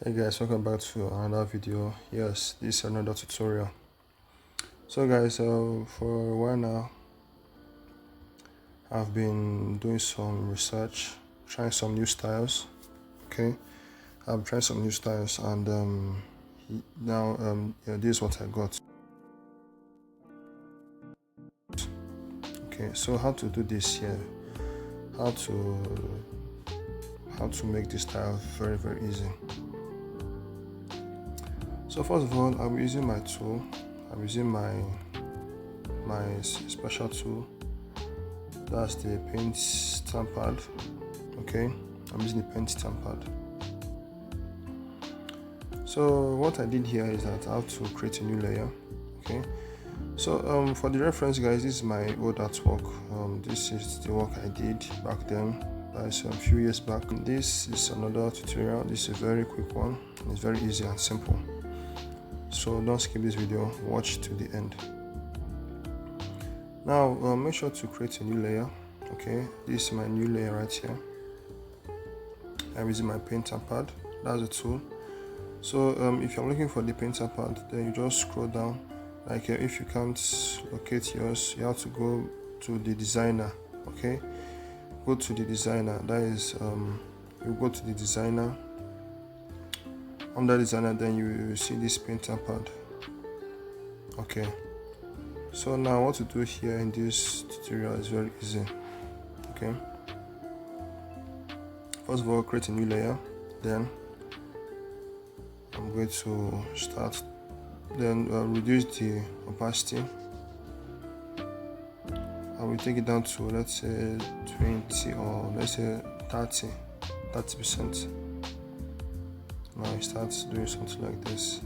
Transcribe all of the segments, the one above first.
Hey guys, welcome back to another video. Yes, this is another tutorial. So guys, for a while now I've been doing some research, trying some new styles. Okay, I'm trying some new styles, and now this is what I got. Okay, so how to do this here? How to make this style very easy. So first of all, I'm using my tool. I'm using my special tool. That's the paint stamp pad. Okay, I'm using the paint stamp pad. So what I did here is that I have to create a new layer. Okay, so for the reference, guys, this is my old artwork. This is the work I did back then. That's a few years back. This is another tutorial. This is a very quick one. It's very easy and simple. So don't skip this video. Watch to the end. Now make sure to create a new layer. Okay, this is my new layer right here. I'm using my painter pad. That's the tool. So if you're looking for the painter pad, then you just scroll down. Like if you can't locate yours, you have to go to the designer. Okay, go to the designer. That is you go to the designer. Under designer, then you see this painter pad. Okay, so now what to do here in this tutorial is very easy. Okay, first of all, create a new layer. Then I'm going to start, then reduce the opacity. I will take it down to, let's say 20, or let's say 30%. Now it starts doing something like this.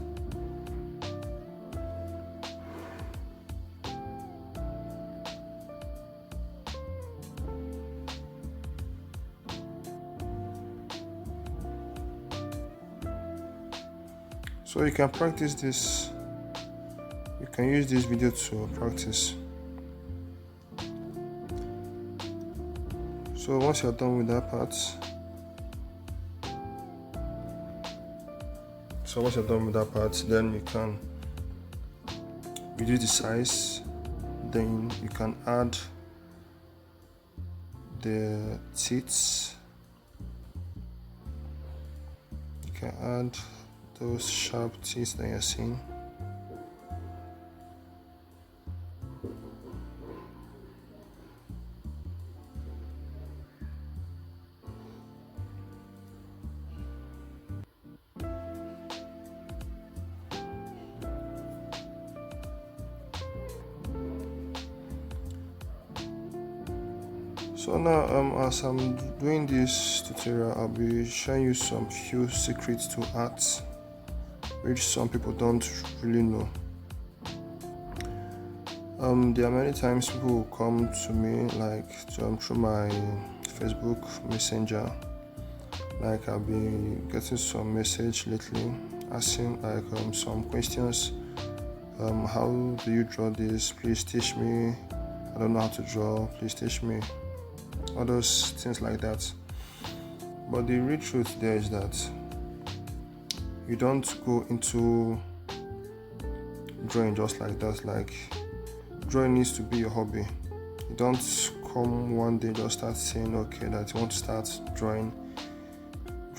So you can practice this. You can use this video to practice. So once you're done with that part, then you can reduce the size. Then you can add the teeth. You can add those sharp teeth that you're seeing. So now as I'm doing this tutorial, I'll be showing you some few secrets to art which some people don't really know. There are many times people will come to me like through my Facebook Messenger. Like I've been getting some message lately asking like some questions. How do you draw this? Please teach me. I don't know how to draw. Please teach me. All those things like that. But the real truth there is that you don't go into drawing just like that. Like drawing needs to be your hobby. You don't come one day just start saying okay that you want to start drawing.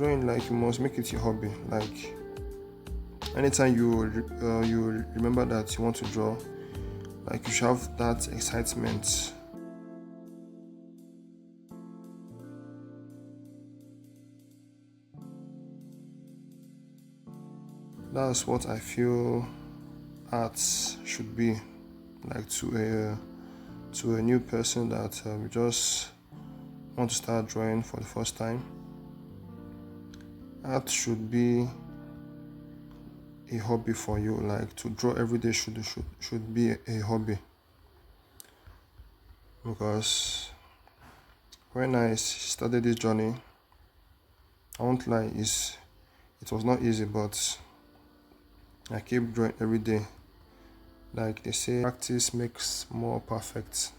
Like you must make it your hobby. Like anytime you remember that you want to draw, like you should have that excitement. That's what I feel art should be like to a new person that just want to start drawing for the first time. Art should be a hobby for you. Like to draw every day should be a hobby. Because when I started this journey, I won't lie, it was not easy, but I keep drawing every day. Like they say, practice makes more perfect.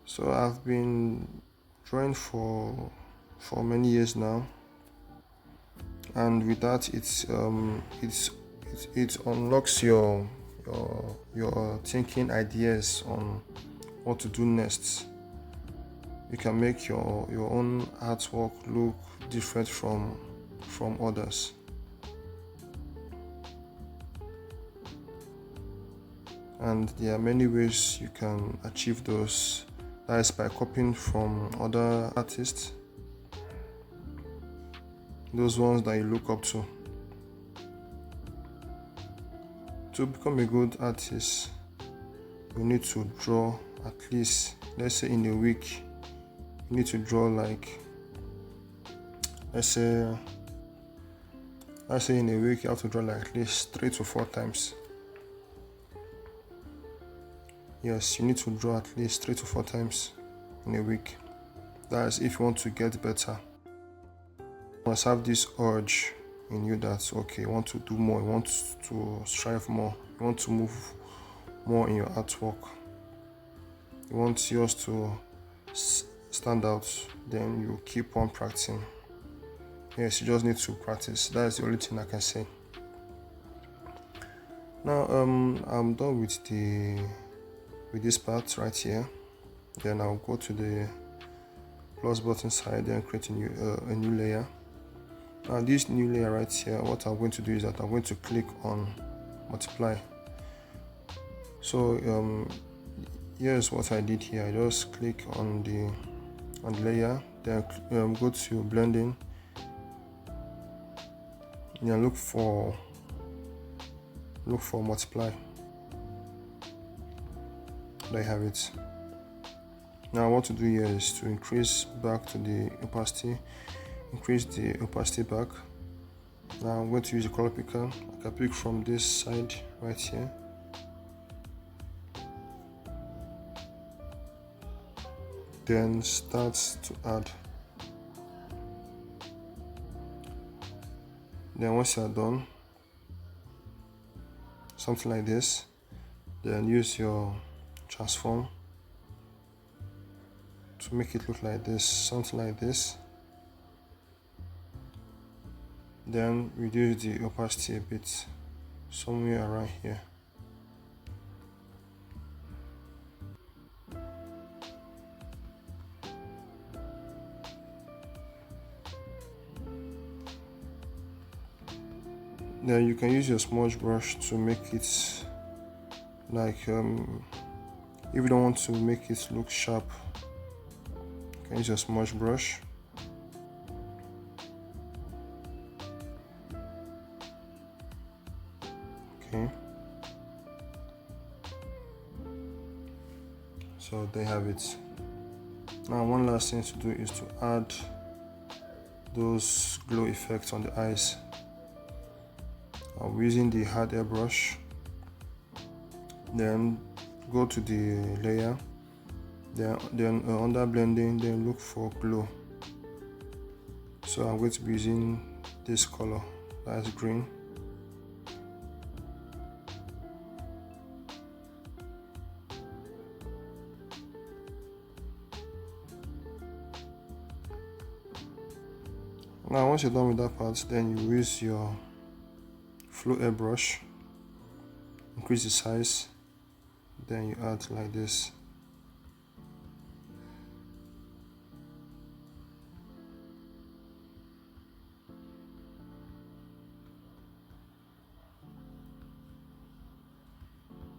So I've been drawing for many years now. and with that it unlocks your thinking ideas on what to do next. You can make your own artwork look different from others. And there are many ways you can achieve those. That is by copying from other artists, those ones that you look up to. To become a good artist, you need to draw at least, let's say in a week, you need to draw like, let's say in a week you have to draw like at least 3 to 4 times. Yes, you need to draw at least 3 to 4 times in a week. That is if you want to get better. You must have this urge in you that, okay, you want to do more, you want to strive more, you want to move more in your artwork, you want yours to stand out, then you keep on practicing. Yes, you just need to practice. That is the only thing I can say. Now I'm done with this part right here. Then I'll go to the plus button side and create a new layer. Now this new layer right here, what I'm going to do is that I'm going to click on multiply. So here's what I did here. I just click on the layer, then go to blending, then look for multiply. There you have it. Now what to do here is to increase back to the opacity, increase the opacity back. Now I'm going to use the color picker. I can pick from this side right here. Then start to add. Then once you're done, something like this, then use your transform to make it look like this, something like this. Then reduce the opacity a bit, somewhere around here. Then you can use your smudge brush to make it like, if you don't want to make it look sharp, you can use your smudge brush. Okay. So they have it. Now one last thing to do is to add those glow effects on the eyes. I'm using the hard airbrush. Then go to the layer, then under blending, then look for glow. So I'm going to be using this color, that's green. Now once you're done with that part, then you use your flow airbrush, increase the size, then you add like this.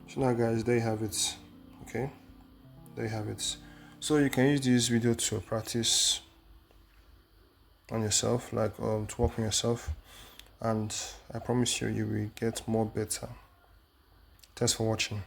So now guys, there you have it. Okay, there you have it. So you can use this video to practice on yourself, like to work on yourself, and I promise you, you will get more better. Thanks for watching.